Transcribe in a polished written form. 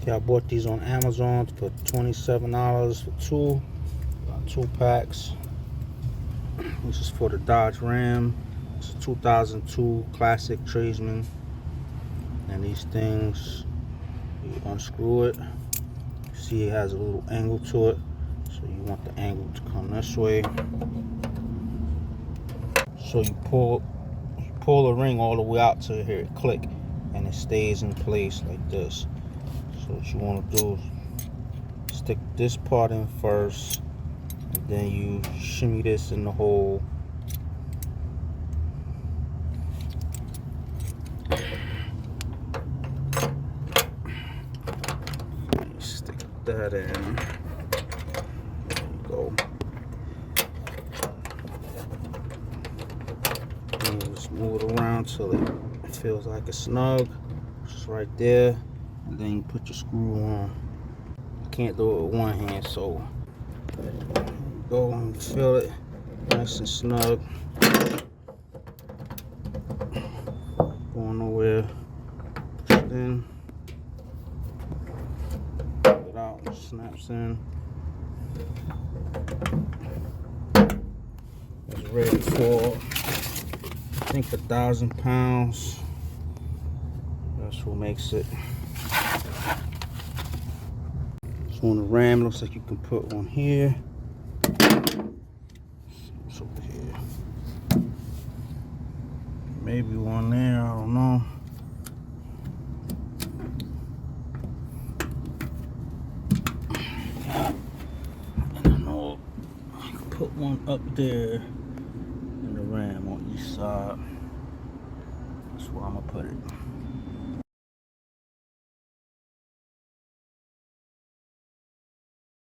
Okay, I bought these on Amazon for $27 for two packs. This is for the Dodge Ram. It's a 2002 Classic Tradesman. And these things, you unscrew it. See, it has a little angle to it, so you want the angle to come this way. So you pull the ring all the way out to hear it click, and it stays in place like this. So what you want to do is stick this part in first, and then you shimmy this in the hole. Stick that in. There you go. And just move it around till it feels like it's snug. Just right there. And then you put your screw on. You can't do it with one hand, so go and feel it nice and snug. Going nowhere. Push it in. Pull it out. It snaps in. It's ready for, I think, 1,000 pounds. That's what makes it. So on the Ram, looks like you can put one here. It's over here. Maybe one there, I don't know. And I know I can put one up there in the Ram on each side. That's where I'm gonna put it.